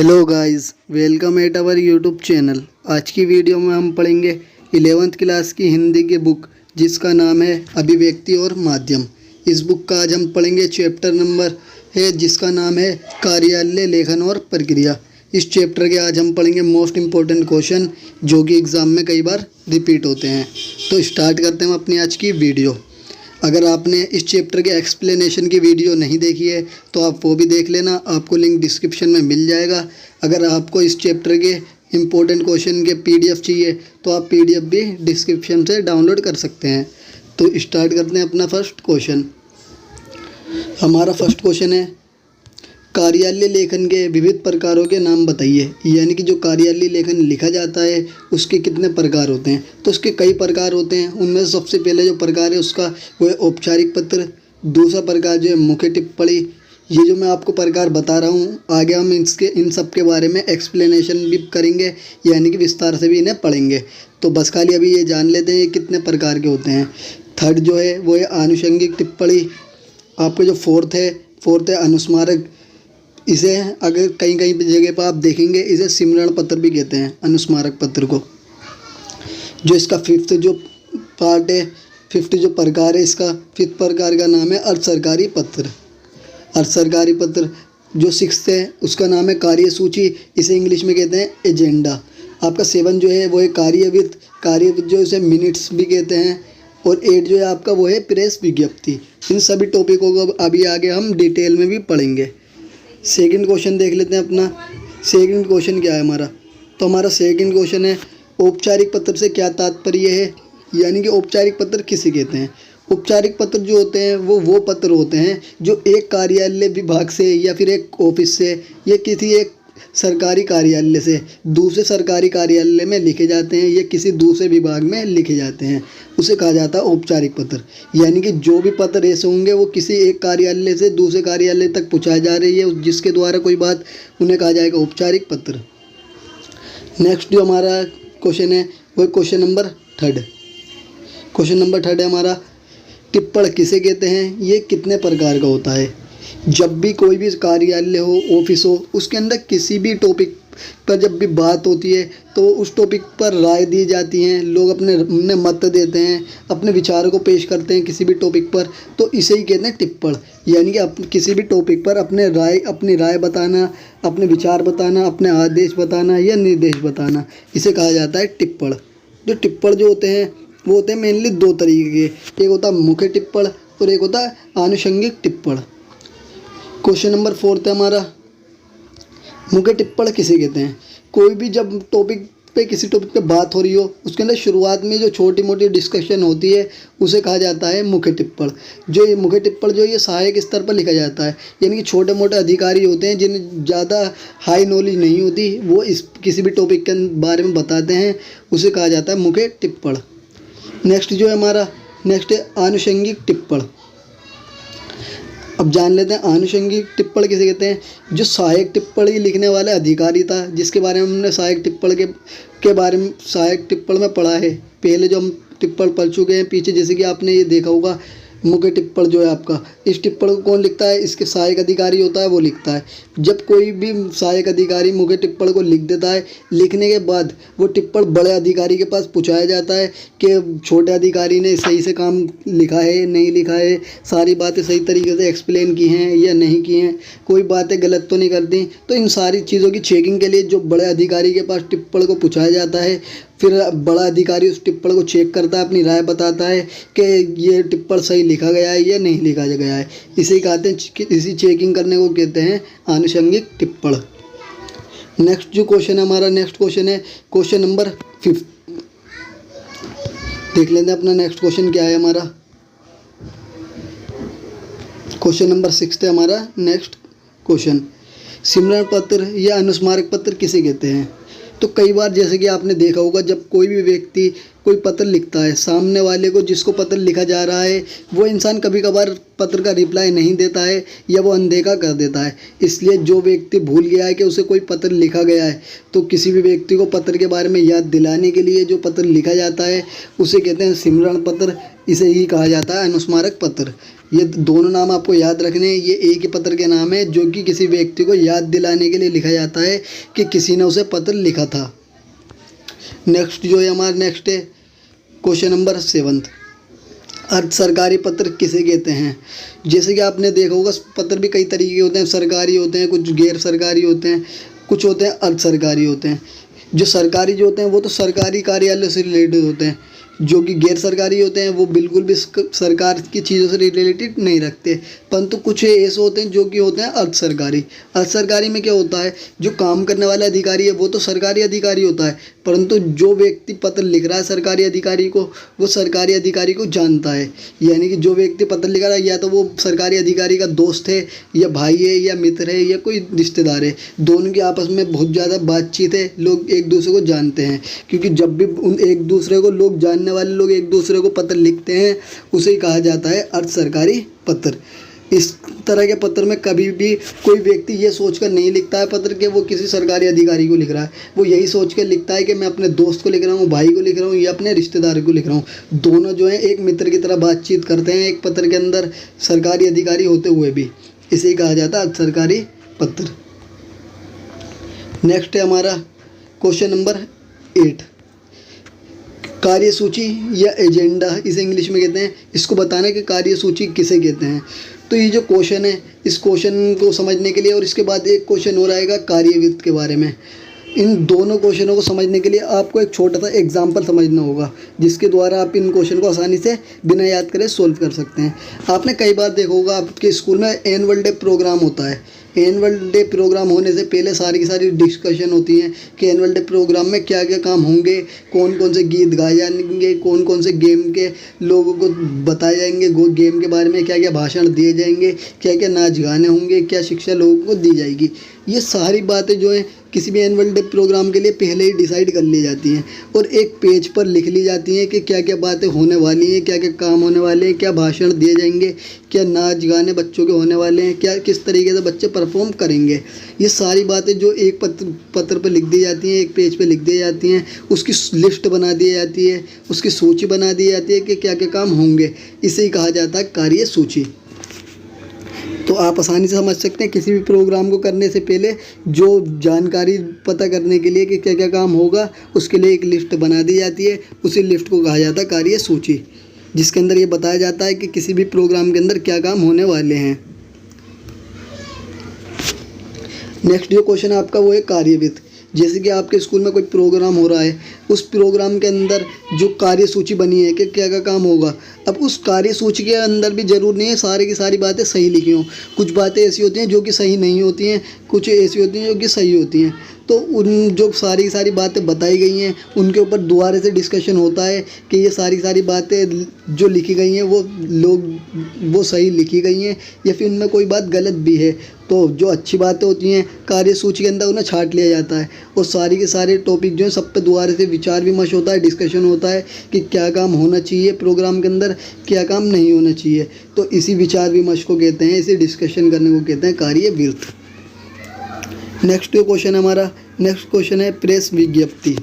Hello guys, welcome at our YouTube channel. आज की video में हम पढ़ेंगे 11th क्लास की हिंदी की बुक जिसका नाम है अभिव्यक्ति और माध्यम। इस बुक का आज हम पढ़ेंगे चैप्टर नंबर है जिसका नाम है कार्यालय लेखन और प्रक्रिया। इस चैप्टर के आज हम पढ़ेंगे मोस्ट इम्पोर्टेंट क्वेश्चन जो कि एग्ज़ाम में कई बार रिपीट होते हैं। तो स्टार्ट करते हैं अपनी आज की वीडियो। अगर आपने इस चैप्टर के एक्सप्लेनेशन की वीडियो नहीं देखी है तो आप वो भी देख लेना, आपको लिंक डिस्क्रिप्शन में मिल जाएगा। अगर आपको इस चैप्टर के इम्पोर्टेंट क्वेश्चन के पीडीएफ चाहिए तो आप पीडीएफ भी डिस्क्रिप्शन से डाउनलोड कर सकते हैं। तो स्टार्ट करते हैं अपना फर्स्ट क्वेश्चन। हमारा फर्स्ट क्वेश्चन है कार्यालय लेखन के विविध प्रकारों के नाम बताइए। यानी कि जो कार्यालय लेखन लिखा जाता है उसके कितने प्रकार होते हैं। तो उसके कई प्रकार होते हैं। उनमें से सबसे पहले जो प्रकार है उसका वो है औपचारिक पत्र। दूसरा प्रकार जो है मुख्य टिप्पणी। ये जो मैं आपको प्रकार बता रहा हूँ आगे हम इन सब के बारे में एक्सप्लेनेशन भी करेंगे, यानी कि विस्तार से भी इन्हें पढ़ेंगे। तो बस खाली अभी ये जान लेते हैं ये कितने प्रकार के होते हैं। थर्ड जो है वो है आनुषंगिक टिप्पणी। आपका जो फोर्थ है अनुस्मारक। इसे अगर कहीं कहीं जगह पर आप देखेंगे इसे सिमरण पत्र भी कहते हैं, अनुस्मारक पत्र को। जो इसका फिफ्थ जो प्रकार है, इसका फिफ्थ प्रकार का नाम है अर्ध सरकारी पत्र। अर्ध सरकारी पत्र जो सिक्स्थ है उसका नाम है कार्यसूची। इसे इंग्लिश में कहते हैं एजेंडा। आपका 7 जो है वो है कार्यवित जो इसे मिनट्स भी कहते हैं। और 8 जो है आपका वो है प्रेस विज्ञप्ति। इन सभी टॉपिकों को अभी आगे हम डिटेल में भी पढ़ेंगे। सेकंड क्वेश्चन देख लेते हैं अपना। सेकंड क्वेश्चन क्या है हमारा। तो हमारा सेकंड क्वेश्चन है औपचारिक पत्र से क्या तात्पर्य है। यानी कि औपचारिक पत्र किसे कहते हैं। औपचारिक पत्र जो होते हैं वो पत्र होते हैं जो एक कार्यालय विभाग से या फिर एक ऑफिस से या किसी एक सरकारी कार्यालय से दूसरे सरकारी कार्यालय में लिखे जाते हैं या किसी दूसरे विभाग में लिखे जाते हैं, उसे कहा जाता है औपचारिक पत्र। यानी कि जो भी पत्र ऐसे होंगे वो किसी एक कार्यालय से दूसरे कार्यालय तक पहुंचाई जा रही है जिसके द्वारा कोई बात, उन्हें कहा जाएगा औपचारिक पत्र। नेक्स्ट जो हमारा क्वेश्चन है वो question number third. Question number third है हमारा टिप्पण किसे कहते हैं, ये कितने प्रकार का होता है। जब भी कोई भी कार्यालय हो, ऑफिस हो, उसके अंदर किसी भी टॉपिक पर जब भी बात होती है तो उस टॉपिक पर राय दी जाती हैं, लोग अपने मत देते हैं, अपने विचारों को पेश करते हैं किसी भी टॉपिक पर, तो इसे ही कहते हैं टिप्पण। यानी कि किसी भी टॉपिक पर अपनी राय बताना, अपने विचार बताना, अपने आदेश बताना या निर्देश बताना, इसे कहा जाता है टिप्पण। जो टिप्पण जो होते हैं वो होते हैं मेनली 2 तरीके के। एक होता है मुख्य टिप्पण और एक होता है आनुषंगिक टिप्पण। क्वेश्चन नंबर 4 है हमारा मुख्य टिप्पण किसे कहते हैं। कोई भी जब किसी टॉपिक पे बात हो रही हो उसके अंदर शुरुआत में जो छोटी मोटी डिस्कशन होती है उसे कहा जाता है मुख्य टिप्पण। जो ये मुख्य टिप्पण जो ये सहायक स्तर पर लिखा जाता है, यानी कि छोटे मोटे अधिकारी होते हैं जिन्हें ज़्यादा हाई नॉलेज नहीं होती, वो इस किसी भी टॉपिक के बारे में बताते हैं, उसे कहा जाता है मुख्य टिप्पण। नेक्स्ट जो है हमारा नेक्स्ट है आनुषंगिक टिप्पण। अब जान लेते हैं आनुषंगिक टिप्पण किसे कहते हैं। जो सहायक टिप्पणी लिखने वाला अधिकारी था, जिसके बारे में हमने सहायक टिप्पण के बारे में सहायक टिप्पण में पढ़ा है पहले, जो हम टिप्पण पढ़ चुके हैं पीछे, जैसे कि आपने ये देखा होगा मुख्य टिप्पण जो है आपका, इस टिप्पण को कौन लिखता है, इसके सहायक अधिकारी होता है वो लिखता है। जब कोई भी सहायक अधिकारी मुख्य टिप्पण को लिख देता है, लिखने के बाद वो टिप्पण बड़े अधिकारी के पास पहुंचाया जाता है कि छोटे अधिकारी ने सही से काम लिखा है नहीं लिखा है, सारी बातें सही तरीके से एक्सप्लेन की हैं या नहीं की हैं, कोई बातें गलत तो नहीं कर दी। तो इन सारी चीज़ों की चेकिंग के लिए जो बड़े अधिकारी के पास टिप्पण को पहुँचाया जाता है, फिर बड़ा अधिकारी उस टिप्पण को चेक करता है, अपनी राय बताता है कि ये टिप्पण सही लिखा गया है या नहीं लिखा गया है। इसे कहते हैं, इसी चेकिंग करने को कहते हैं आनुषंगिक टिप्पण। नेक्स्ट जो क्वेश्चन है हमारा नेक्स्ट क्वेश्चन है क्वेश्चन नंबर 5। देख लेते हैं अपना नेक्स्ट क्वेश्चन क्या है हमारा। क्वेश्चन नंबर 6 है हमारा नेक्स्ट क्वेश्चन। सिमरण पत्र या अनुस्मारक पत्र किसे कहते हैं। तो कई बार जैसे कि आपने देखा होगा जब कोई भी व्यक्ति कोई पत्र लिखता है, सामने वाले को जिसको पत्र लिखा जा रहा है वो इंसान कभी कभार पत्र का रिप्लाई नहीं देता है या वो अनदेखा कर देता है। इसलिए जो व्यक्ति भूल गया है कि उसे कोई पत्र लिखा गया है, तो किसी भी व्यक्ति को पत्र के बारे में याद दिलाने के लिए जो पत्र लिखा जाता है उसे कहते हैं सिमरण पत्र इसे ही कहा जाता है अनुस्मारक पत्र। ये दोनों नाम आपको याद रखने हैं, ये एक ही पत्र के नाम है जो कि किसी व्यक्ति को याद दिलाने के लिए लिखा जाता है कि किसी ने उसे पत्र लिखा था। नेक्स्ट जो है हमारा नेक्स्ट है क्वेश्चन नंबर 7, अर्ध सरकारी पत्र किसे कहते हैं। जैसे कि आपने देखा होगा पत्र भी कई तरीके के होते हैं, सरकारी होते हैं, कुछ गैर सरकारी होते हैं, कुछ होते हैं अर्ध सरकारी होते हैं। जो सरकारी जो होते हैं वो तो सरकारी कार्यालय से रिलेटेड होते हैं, जो कि गैर सरकारी होते हैं वो बिल्कुल भी सरकार की चीज़ों से रिलेटेड नहीं रखते। परंतु कुछ ऐसे होते हैं जो कि होते हैं अर्ध सरकारी। अर्ध सरकारी में क्या होता है, जो काम करने वाला अधिकारी है वो तो सरकारी अधिकारी होता है, परंतु जो व्यक्ति पत्र लिख रहा है सरकारी अधिकारी को, वो सरकारी अधिकारी को जानता है। यानी कि जो व्यक्ति पत्र लिख रहा है या तो वो सरकारी अधिकारी का दोस्त है या भाई है या मित्र है या कोई रिश्तेदार है, दोनों के आपस में बहुत ज़्यादा बातचीत है, लोग एक दूसरे को जानते हैं। क्योंकि जब भी उन एक दूसरे को लोग जानने वाले लोग एक दूसरे को पत्र लिखते हैं उसे ही कहा जाता है अर्ध सरकारी पत्र। इस तरह के पत्र में कभी भी कोई व्यक्ति ये सोचकर नहीं लिखता है पत्र कि वो किसी सरकारी अधिकारी को लिख रहा है, वो यही सोच कर लिखता है कि मैं अपने दोस्त को लिख रहा हूँ, भाई को लिख रहा हूँ या अपने रिश्तेदार को लिख रहा हूँ। दोनों जो है एक मित्र की तरह बातचीत करते हैं एक पत्र के अंदर, सरकारी अधिकारी होते हुए भी। इसे ही कहा जाता है अर्ध सरकारी पत्र। नेक्स्ट है हमारा क्वेश्चन नंबर 8, कार्यसूची या एजेंडा इसे इंग्लिश में कहते हैं। इसको बताना कि कार्यसूची किसे कहते हैं। तो ये जो क्वेश्चन है इस क्वेश्चन को समझने के लिए, और इसके बाद एक क्वेश्चन और आएगा कार्यवित्त के बारे में। इन दोनों क्वेश्चनों को समझने के लिए आपको एक छोटा सा एग्जाम्पल समझना होगा, जिसके द्वारा आप इन क्वेश्चन को आसानी से बिना याद करे सोल्व कर सकते हैं। आपने कई बार देखा होगा आपके स्कूल में एनुअल डे प्रोग्राम होता है। एनुअल डे प्रोग्राम होने से पहले सारी की सारी डिस्कशन होती हैं कि एनुअल डे प्रोग्राम में क्या क्या काम होंगे, कौन कौन से गीत गाए जाएंगे, कौन कौन से गेम के लोगों को बताए जाएंगे, गेम के बारे में क्या क्या भाषण दिए जाएंगे, क्या क्या नाच गाने होंगे, क्या शिक्षा लोगों को दी जाएगी। ये सारी बातें जो हैं किसी भी एनुअल डे प्रोग्राम के लिए पहले ही डिसाइड कर ली जाती हैं और एक पेज पर लिख ली जाती हैं कि क्या क्या बातें होने वाली हैं, क्या क्या काम होने वाले हैं, क्या भाषण दिए जाएंगे, क्या नाच गाने बच्चों के होने वाले हैं, क्या किस तरीके से बच्चे परफॉर्म करेंगे। ये सारी बातें जो एक पत्र पर लिख दी जाती हैं, एक पेज पर लिख दी जाती हैं, उसकी लिस्ट बना दी जाती है, उसकी सूची बना दी जाती है कि क्या क्या काम होंगे। इसे ही कहा जाता है कार्यसूची। तो आप आसानी से समझ सकते हैं किसी भी प्रोग्राम को करने से पहले जो जानकारी पता करने के लिए कि क्या क्या काम होगा उसके लिए एक लिस्ट बना दी जाती है। उसी लिस्ट को कहा जाता है कार्यसूची, जिसके अंदर ये बताया जाता है कि किसी भी प्रोग्राम के अंदर क्या काम होने वाले हैं। नेक्स्ट जो क्वेश्चन है आपका वो है कार्यवित्त। जैसे कि आपके स्कूल में कोई प्रोग्राम हो रहा है, उस प्रोग्राम के अंदर जो कार्यसूची बनी है कि क्या क्या काम होगा। अब उस कार्यसूची के अंदर भी ज़रूर नहीं है सारी की सारी बातें सही लिखी हों। कुछ बातें ऐसी होती हैं जो कि सही नहीं होती हैं, कुछ ऐसी होती हैं जो कि सही होती हैं। तो उन जो सारी की सारी बातें बताई गई हैं उनके ऊपर दोबारा से डिस्कशन होता है कि ये सारी सारी बातें जो लिखी गई हैं वो सही लिखी गई हैं या फिर उनमें कोई बात गलत भी है। तो जो अच्छी बातें होती हैं कार्यसूची के अंदर उन्हें छांट लिया जाता है और सारी के सारे टॉपिक जो हैं सब पे दोबारा से विचार विमर्श होता है, डिस्कशन होता है कि क्या काम होना चाहिए प्रोग्राम के अंदर, क्या काम नहीं होना चाहिए। तो इसी विचार विमर्श को कहते हैं, इसी डिस्कशन करने को कहते हैं कार्यवित्त। नेक्स्ट जो क्वेश्चन है हमारा, नेक्स्ट क्वेश्चन है प्रेस विज्ञप्ति।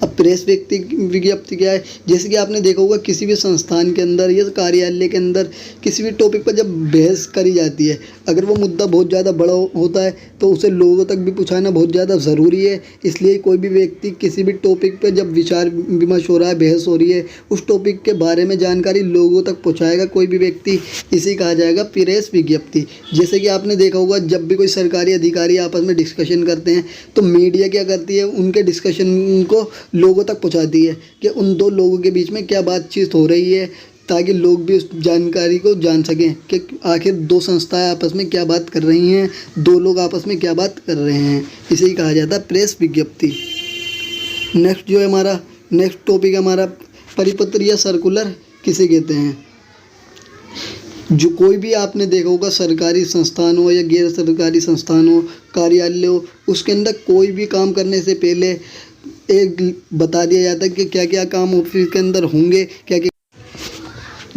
अब प्रेस विज्ञप्ति क्या है। जैसे कि आपने देखा होगा किसी भी संस्थान के अंदर या कार्यालय के अंदर किसी भी टॉपिक पर जब बहस करी जाती है, अगर वो मुद्दा बहुत ज़्यादा बड़ा होता है तो उसे लोगों तक भी पहुंचाना बहुत ज़्यादा ज़रूरी है। इसलिए कोई भी व्यक्ति किसी भी टॉपिक पर जब विचार विमर्श हो रहा है, बहस हो रही है, उस टॉपिक के बारे में जानकारी लोगों तक पहुँचाएगा कोई भी व्यक्ति, इसी कहा जाएगा प्रेस विज्ञप्ति। जैसे कि आपने देखा होगा जब भी कोई सरकारी अधिकारी आपस में डिस्कशन करते हैं तो मीडिया क्या करती है, उनके डिस्कशन को लोगों तक पहुंचाती है कि उन दो लोगों के बीच में क्या बातचीत हो रही है, ताकि लोग भी उस जानकारी को जान सकें कि आखिर दो संस्थाएं आपस में क्या बात कर रही हैं, दो लोग आपस में क्या बात कर रहे हैं। इसे ही कहा जाता है प्रेस विज्ञप्ति। नेक्स्ट जो है हमारा नेक्स्ट टॉपिक हमारा परिपत्र या सर्कुलर किसे कहते हैं। जो कोई भी आपने देखा होगा सरकारी संस्थान हो या गैर सरकारी संस्थान हो, कार्यालय हो, उसके अंदर कोई भी काम करने से पहले एक बता दिया जाता है कि क्या क्या काम ऑफिस के अंदर होंगे, क्या क्या।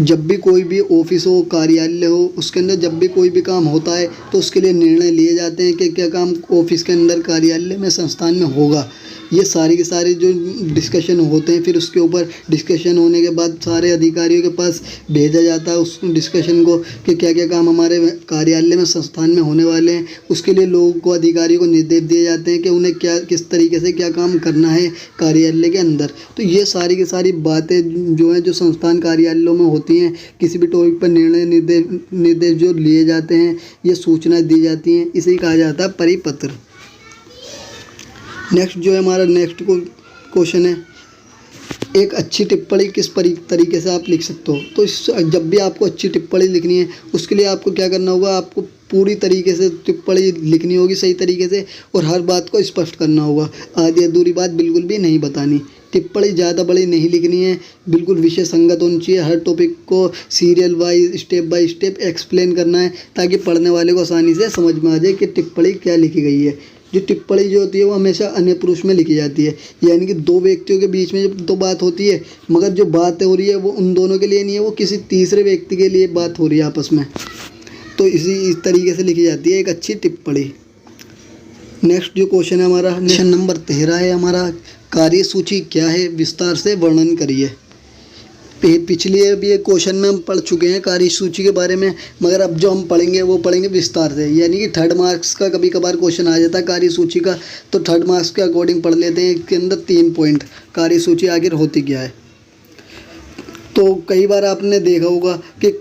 जब भी कोई भी ऑफिस हो, कार्यालय हो, उसके अंदर जब भी कोई भी काम होता है तो उसके लिए निर्णय लिए जाते हैं कि क्या काम ऑफिस के अंदर, कार्यालय में, संस्थान में होगा। ये सारी के सारे जो डिस्कशन होते हैं, फिर उसके ऊपर डिस्कशन होने के बाद सारे अधिकारियों के पास भेजा जाता है उस डिस्कशन को कि क्या क्या काम हमारे कार्यालय में संस्थान में होने वाले हैं। उसके लिए लोगों को, अधिकारियों को निर्देश दिए जाते हैं कि उन्हें क्या किस तरीके से क्या काम करना है कार्यालय के अंदर। तो ये सारी की सारी बातें जो हैं जो संस्थान कार्यालयों में होती हैं, किसी भी टॉपिक पर निर्णय निर्देश जो लिए जाते हैं, ये सूचना दी जाती हैं, इसे कहा जाता है परिपत्र। नेक्स्ट जो है हमारा नेक्स्ट क्वेश्चन है, एक अच्छी टिप्पणी किस तरीके से आप लिख सकते हो। तो जब भी आपको अच्छी टिप्पणी लिखनी है, उसके लिए आपको क्या करना होगा, आपको पूरी तरीके से टिप्पणी लिखनी होगी सही तरीके से, और हर बात को स्पष्ट करना होगा। आधी अधूरी बात बिल्कुल भी नहीं बतानी। टिप्पणी ज़्यादा बड़ी नहीं लिखनी है, बिल्कुल विषय संगत होनी चाहिए। हर टॉपिक को serial wise, step by step explain करना है, ताकि पढ़ने वाले को आसानी से समझ में आ जाए कि टिप्पणी क्या लिखी गई है। जो टिप्पणी जो होती है वो हमेशा अन्य पुरुष में लिखी जाती है, यानी कि दो व्यक्तियों के बीच में जब दो बात होती है, मगर जो बात हो रही है वो उन दोनों के लिए नहीं है, वो किसी तीसरे व्यक्ति के लिए बात हो रही है आपस में। तो इस तरीके से लिखी जाती है एक अच्छी टिप्पणी। नेक्स्ट जो क्वेश्चन है हमारा, क्वेश्चन नंबर 13 है हमारा, कार्यसूची क्या है, विस्तार से वर्णन करिए। पिछले अभी एक क्वेश्चन में हम पढ़ चुके हैं कार्यसूची के बारे में, मगर अब जो हम पढ़ेंगे वो पढ़ेंगे विस्तार से। यानी कि 3rd मार्क्स का कभी कभार क्वेश्चन आ जाता है कार्यसूची का, तो 3rd मार्क्स के अकॉर्डिंग पढ़ लेते हैं। इसके अंदर 3 पॉइंट, कार्यसूची आखिर होती क्या है। तो कई बार आपने देखा होगा कि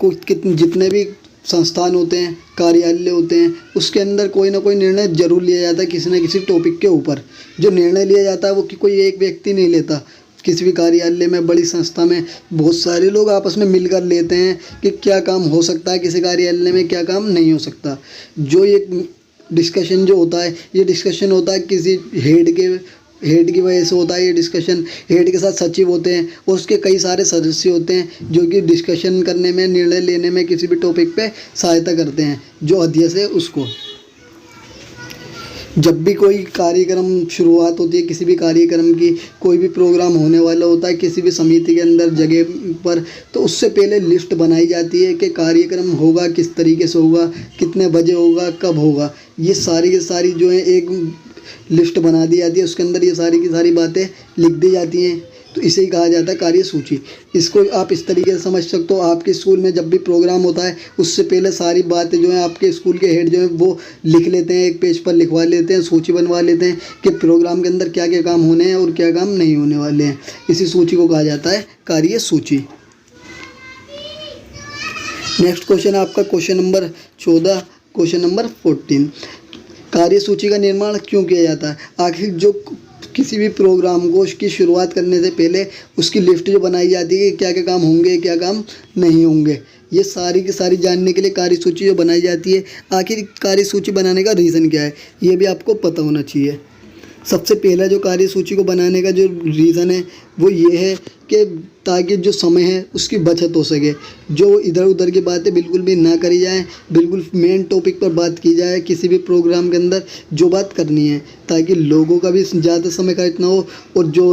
जितने भी संस्थान होते हैं, कार्यालय होते हैं, उसके अंदर कोई ना कोई निर्णय जरूर लिया जाता है किसी न किसी टॉपिक के ऊपर। जो निर्णय लिया जाता है वो कोई एक व्यक्ति नहीं लेता। किसी भी कार्यालय में, बड़ी संस्था में बहुत सारे लोग आपस में मिलकर लेते हैं कि क्या काम हो सकता है किसी कार्यालय में, क्या काम नहीं हो सकता। जो ये डिस्कशन जो होता है, ये डिस्कशन होता है किसी हेड की वजह से होता है। ये डिस्कशन हेड के साथ सचिव होते हैं और उसके कई सारे सदस्य होते हैं जो कि डिस्कशन करने में, निर्णय लेने में किसी भी टॉपिक पे सहायता करते हैं, जो अध्यक्ष है उसको। जब भी कोई कार्यक्रम शुरुआत होती है, किसी भी कार्यक्रम की, कोई भी प्रोग्राम होने वाला होता है किसी भी समिति के अंदर जगह पर, तो उससे पहले लिस्ट बनाई जाती है कि कार्यक्रम होगा किस तरीके से होगा, कितने बजे होगा, कब होगा। ये सारी की सारी जो है एक लिस्ट बना दी जाती है, उसके अंदर ये सारी की सारी बातें लिख दी जाती हैं। तो इसे ही कहा जाता है कार्यसूची। इसको आप इस तरीके से समझ सकते हो, आपके स्कूल में जब भी प्रोग्राम होता है उससे पहले सारी बातें जो हैं आपके स्कूल के हेड जो हैं वो लिख लेते हैं, एक पेज पर लिखवा लेते हैं, सूची बनवा लेते हैं कि प्रोग्राम के अंदर क्या क्या काम होने हैं और क्या काम नहीं होने वाले हैं। इसी सूची को कहा जाता है कार्यसूची। नेक्स्ट क्वेश्चन आपका क्वेश्चन नंबर 14, क्वेश्चन नंबर 14, कार्यसूची का निर्माण क्यों किया जाता है। आखिर जो किसी भी प्रोग्राम को उसकी शुरुआत करने से पहले उसकी लिस्ट जो बनाई जाती है कि क्या क्या काम होंगे, क्या काम नहीं होंगे, ये सारी की सारी जानने के लिए कार्यसूची जो बनाई जाती है। आखिर कार्यसूची बनाने का रीज़न क्या है, ये भी आपको पता होना चाहिए। सबसे पहला जो कार्यसूची को बनाने का जो रीज़न है वो ये है कि ताकि जो समय है उसकी बचत हो सके, जो इधर उधर की बातें बिल्कुल भी ना करी जाए, बिल्कुल मेन टॉपिक पर बात की जाए किसी भी प्रोग्राम के अंदर जो बात करनी है, ताकि लोगों का भी ज़्यादा समय खर्च ना हो और जो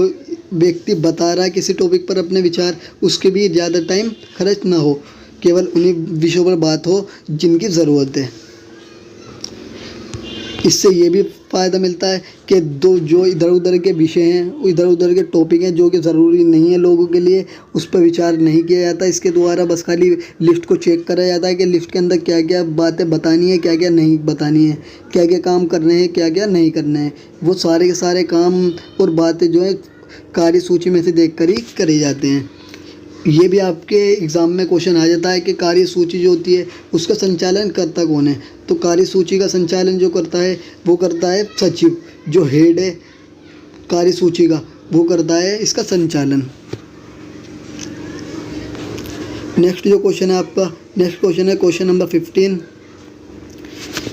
व्यक्ति बता रहा है किसी टॉपिक पर अपने विचार, उसके भी ज़्यादा टाइम खर्च ना हो, केवल उन्हीं विषयों पर बात हो जिनकी ज़रूरत है। इससे ये भी फ़ायदा मिलता है कि जो इधर उधर के विषय हैं, इधर उधर के टॉपिक हैं जो कि ज़रूरी नहीं है लोगों के लिए, उस पर विचार नहीं किया जाता। इसके द्वारा बस खाली लिस्ट को चेक करा जाता है कि लिस्ट के अंदर क्या क्या बातें बतानी है, क्या क्या नहीं बतानी है, क्या क्या काम करने हैं, क्या क्या नहीं करने हैं। वो सारे के सारे काम और बातें जो है कार्यसूची में से देख कर ही करे जाते हैं। ये भी आपके एग्ज़ाम में क्वेश्चन आ जाता है कि कार्यसूची जो होती है उसका संचालन करता कौन है। तो कार्यसूची का संचालन जो करता है वो करता है सचिव, जो हेड है कार्यसूची का, वो करता है इसका संचालन। नेक्स्ट जो क्वेश्चन है आपका, नेक्स्ट क्वेश्चन है क्वेश्चन नंबर 15,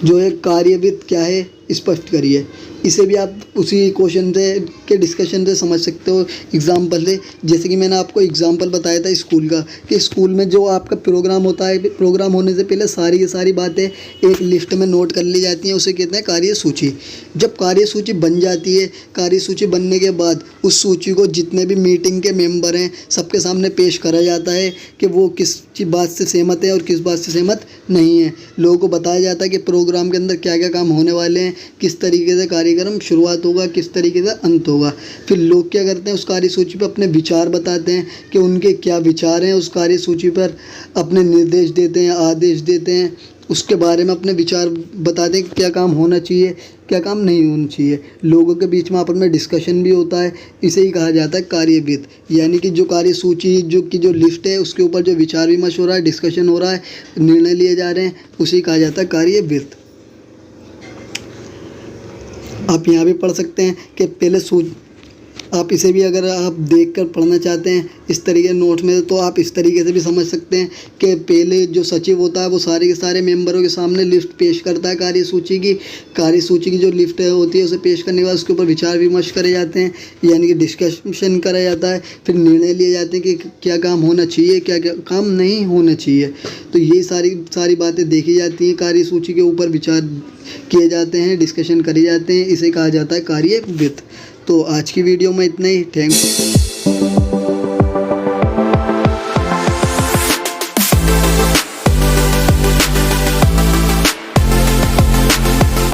जो है कार्यविद क्या है स्पष्ट करिए। इसे भी आप उसी क्वेश्चन से के डिस्कशन से समझ सकते हो एग्जाम्पल से। जैसे कि मैंने आपको एग्जाम्पल बताया था स्कूल का, कि स्कूल में जो आपका प्रोग्राम होता है, प्रोग्राम होने से पहले सारी की सारी बातें एक लिस्ट में नोट कर ली जाती हैं, उसे कहते हैं कार्यसूची। जब कार्यसूची बन जाती है, कार्यसूची बनने के बाद उस सूची को जितने भी मीटिंग के मेंबर हैं सबके सामने पेश करा जाता है कि वो किस बात से सहमत है और किस बात से सहमत नहीं है। लोगों को बताया जाता है कि प्रोग्राम के अंदर क्या क्या काम होने वाले हैं, किस तरीके से कार्यक्रम कार्यक्रम शुरुआत होगा, किस तरीके से अंत होगा। फिर लोग क्या करते हैं, उस कार्यसूची पर अपने विचार बताते हैं कि उनके क्या विचार हैं उस कार्यसूची पर, अपने निर्देश देते हैं, आदेश देते हैं, उसके बारे में अपने विचार बताते हैं कि क्या काम होना चाहिए, क्या काम नहीं होना चाहिए। लोगों के बीच में आपस में डिस्कशन भी होता है। इसे ही कहा जाता है कार्यविद, यानी कि जो कार्यसूची जो लिस्ट है उसके ऊपर जो विचार विमर्श हो रहा है, डिस्कशन हो रहा है, निर्णय लिए जा रहे हैं, उसे कहा जाता है कार्यविद। आप यहाँ भी पढ़ सकते हैं कि पहले आप इसे भी अगर आप देखकर पढ़ना चाहते हैं इस तरीके नोट में, तो आप इस तरीके से भी समझ सकते हैं कि पहले जो सचिव होता है वो सारे के सारे मेंबरों के सामने लिस्ट पेश करता है कार्यसूची की जो लिस्ट होती है उसे पेश करने के बाद उसके ऊपर विचार विमर्श करे जाते हैं, यानी कि डिस्कशन करा जाता है। फिर निर्णय लिए जाते हैं कि क्या काम होना चाहिए, क्या क्या काम नहीं होना चाहिए। तो ये सारी बातें देखी जाती हैं, कार्यसूची के ऊपर विचार किए जाते हैं, डिस्कशन करे जाते हैं, इसे कहा जाता है कार्यविद। तो आज की वीडियो में इतना ही। थैंक्स।